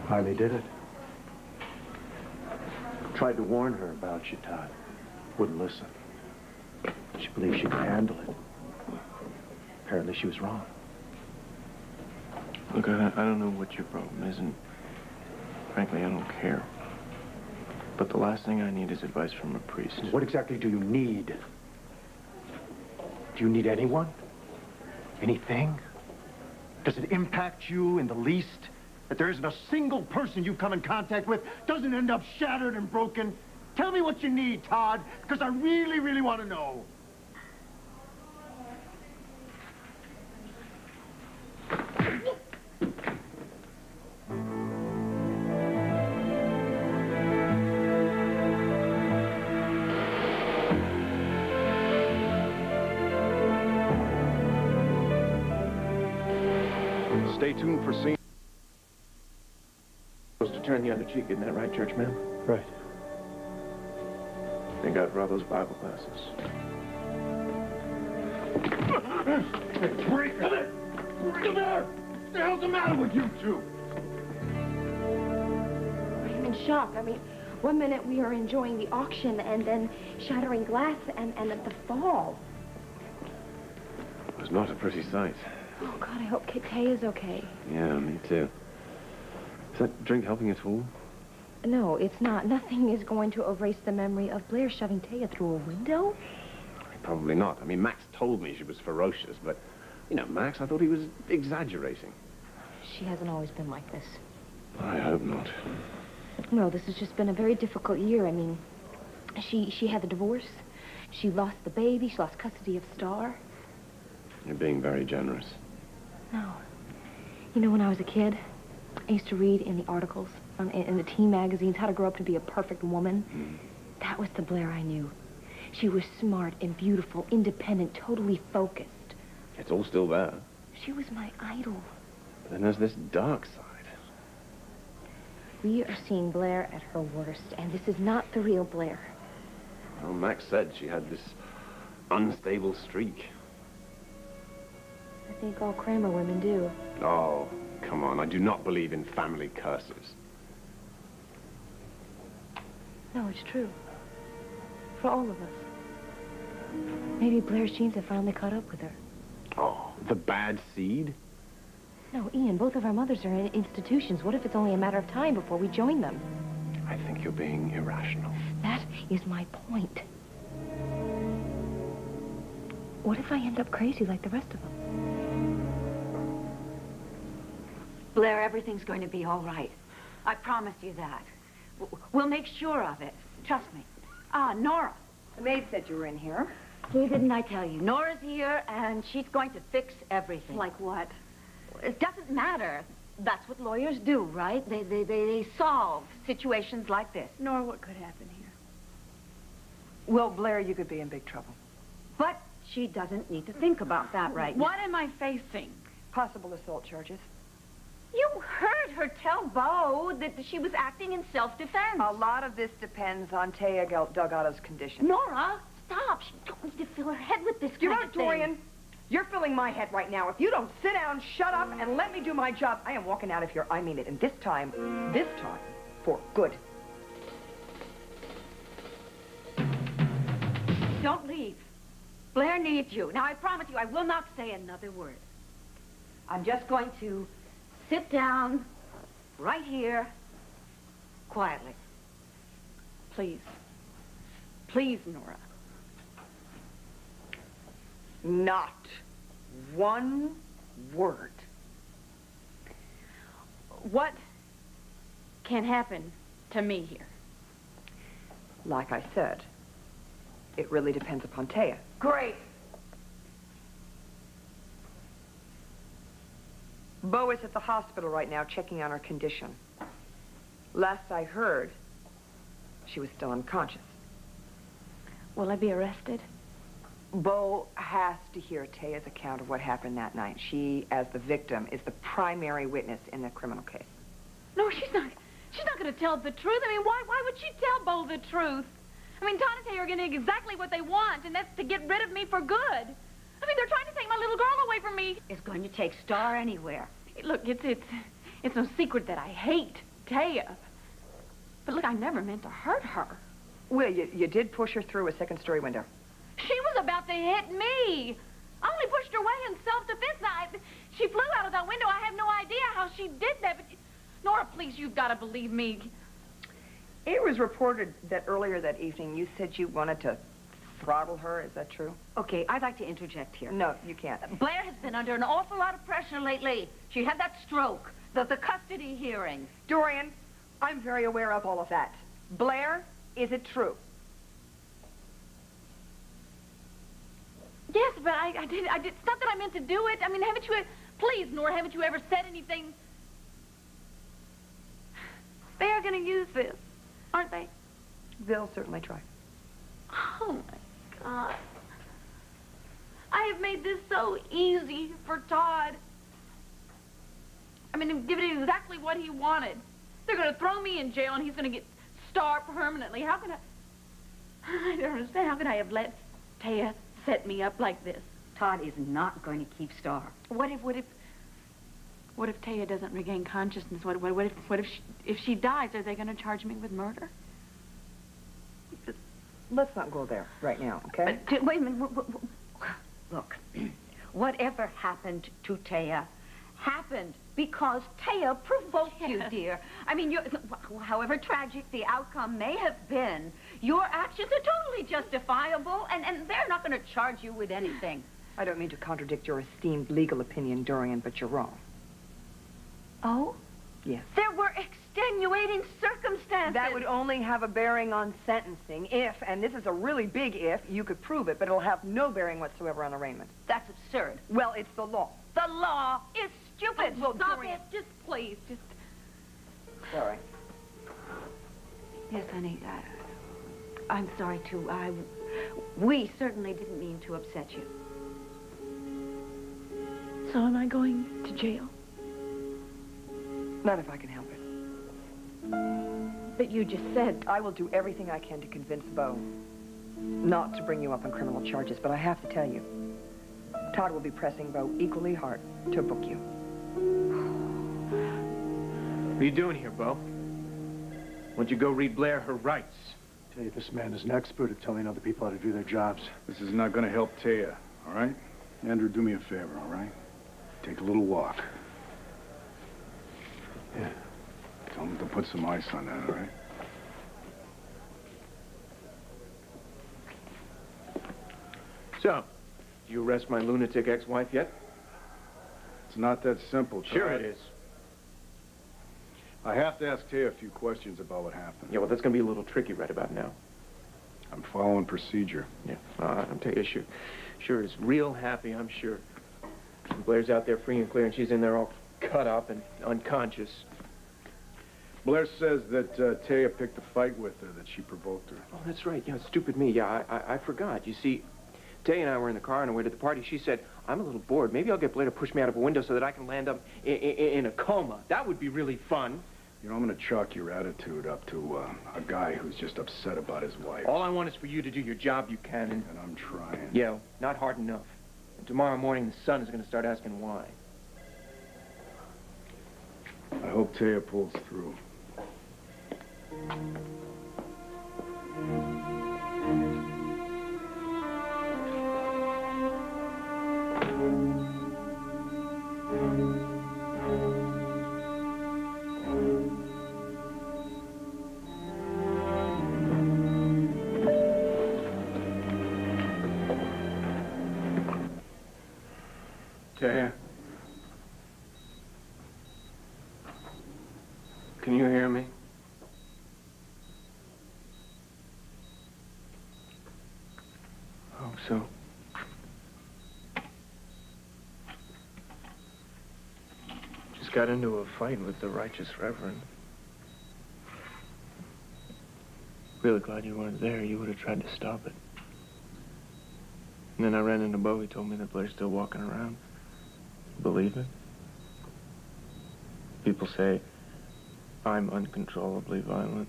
Finally did it. Tried to warn her about you, Todd. Wouldn't listen. She believed she could handle it. Apparently she was wrong. Look, I don't know what your problem is, and frankly, I don't care. But the last thing I need is advice from a priest. What exactly do you need? Do you need anyone? Anything? Does it impact you in the least that there isn't a single person you've come in contact with doesn't end up shattered and broken? Tell me what you need, Todd, because I really, really want to know. Stay tuned for scene. Supposed to turn the other cheek, isn't that right, church man? Right. Thank God for all those Bible classes. Break it! Come here! What the hell's the matter with you two? I'm in shock. I mean, one minute we are enjoying the auction and then shattering glass and the fall. It was not a pretty sight. Oh, God, I hope Tay is okay. Yeah, me too. Is that drink helping at all? No, it's not. Nothing is going to erase the memory of Blair shoving Taya through a window. Probably not. I mean, Max told me she was ferocious, but, you know, Max, I thought he was exaggerating. She hasn't always been like this. I hope not. No, this has just been a very difficult year. I mean, she had the divorce. She lost the baby. She lost custody of Star. You're being very generous. No. You know, when I was a kid, I used to read in the articles, in the teen magazines, how to grow up to be a perfect woman. That was the Blair I knew. She was smart and beautiful, independent, totally focused. It's all still there. She was my idol. But then there's this dark side. We are seeing Blair at her worst, and this is not the real Blair. Well, Max said she had this unstable streak. I think all Kramer women do. Oh, come on. I do not believe in family curses. No, it's true. For all of us. Maybe Blair's genes have finally caught up with her. Oh, the bad seed? No, Ian, both of our mothers are in institutions. What if it's only a matter of time before we join them? I think you're being irrational. That is my point. What if I end up crazy like the rest of them? Blair, everything's going to be all right. I promise you that. We'll make sure of it. Trust me. Ah, Nora. The maid said you were in here. Who didn't I tell you? Nora's here, and she's going to fix everything. Like what? It doesn't matter. That's what lawyers do, right? They solve situations like this. Nora, what could happen here? Well, Blair, you could be in big trouble. But she doesn't need to think about that right now. What am I facing? Possible assault charges. You heard her tell Bo that she was acting in self-defense. A lot of this depends on Taya Delgado's condition. Nora, stop. She don't need to fill her head with this kind of thing. Dorian, you're filling my head right now. If you don't sit down, shut up, and let me do my job, I am walking out of here. I mean it. And this time, for good. Don't leave. Blair needs you. Now, I promise you, I will not say another word. I'm just going to sit down right here, quietly. Please. Please, Nora. Not one word. What can happen to me here? Like I said, it really depends upon Taya. Great. Bo is at the hospital right now checking on her condition. Last I heard, she was still unconscious. Will I be arrested? Bo has to hear Taya's account of what happened that night. She, as the victim, is the primary witness in the criminal case. No, she's not going to tell the truth. I mean, why would she tell Bo the truth? I mean, Todd and Tay are getting exactly what they want, and that's to get rid of me for good. I mean, they're trying to take my little girl away from me. It's going to take Star anywhere. Look, it's no secret that I hate Taya. But look, I never meant to hurt her. Well, you did push her through a second-story window. She was about to hit me. I only pushed her away in self-defense. Now, she flew out of that window. I have no idea how she did that. But Nora, please, you've got to believe me. It was reported that earlier that evening you said you wanted to throttle her. Is that true? Okay, I'd like to interject here. No, you can't. Blair has been under an awful lot of pressure lately. She had that stroke, the custody hearing. Dorian, I'm very aware of all of that. Blair, is it true? Yes, but I did. It's not that I meant to do it. I mean, haven't you... Please, Nora, haven't you ever said anything? They are going to use this, aren't they? They'll certainly try. Oh, my God. I have made this so easy for Todd. I mean, I've given him exactly what he wanted. They're going to throw me in jail, and he's going to get starved permanently. How can I don't understand. How can I have let Taya set me up like this? Todd is not going to keep Star. What if Taya doesn't regain consciousness? What if she dies? Are they going to charge me with murder? Let's not go there right now, okay? But, wait a minute. Look, whatever happened to Taya happened because Taya provoked you, dear. I mean, however tragic the outcome may have been, your actions are totally justifiable, and they're not going to charge you with anything. I don't mean to contradict your esteemed legal opinion, Dorian, but you're wrong. Oh? Yes. There were extenuating circumstances. That would only have a bearing on sentencing if, and this is a really big if, you could prove it, but it'll have no bearing whatsoever on arraignment. That's absurd. Well, it's the law. The law is stupid. Oh, well, Stop Dorian. it. Just please. Just... Sorry. Yes, honey. I'm sorry, too. We certainly didn't mean to upset you. So am I going to jail? Not if I can help it. But you just said... I will do everything I can to convince Beau not to bring you up on criminal charges, but I have to tell you, Todd will be pressing Beau equally hard to book you. What are you doing here, Beau? Why don't you go read Blair her rights? Tell you, this man is an expert at telling other people how to do their jobs. This is not going to help Taya, all right? Andrew, do me a favor, all right? Take a little walk. Yeah. Tell him to put some ice on that, all right? So, did you arrest my lunatic ex-wife yet? It's not that simple, Todd. Sure it is. I have to ask Taya a few questions about what happened. Yeah, well, that's going to be a little tricky right about now. I'm following procedure. Yeah, I'll tell you, sure is real happy, I'm sure. And Blair's out there free and clear, and she's in there all cut up and unconscious. Blair says that Taya picked a fight with her, that she provoked her. Oh, that's right. Yeah, stupid me. Yeah, I forgot. You see, Taya and I were in the car on our way to the party. She said, I'm a little bored. Maybe I'll get Blair to push me out of a window so that I can land up in a coma. That would be really fun. You know, I'm going to chalk your attitude up to a guy who's just upset about his wife. All I want is for you to do your job, Buchanan. And I'm trying. Yeah, not hard enough. And tomorrow morning, the sun is going to start asking why. I hope Taya pulls through. Taya? Can you hear me? I hope so. Just got into a fight with the righteous reverend. Really glad you weren't there. You would have tried to stop it. And then I ran into Beau. He told me that Blair's still walking around. Believe it? People say I'm uncontrollably violent.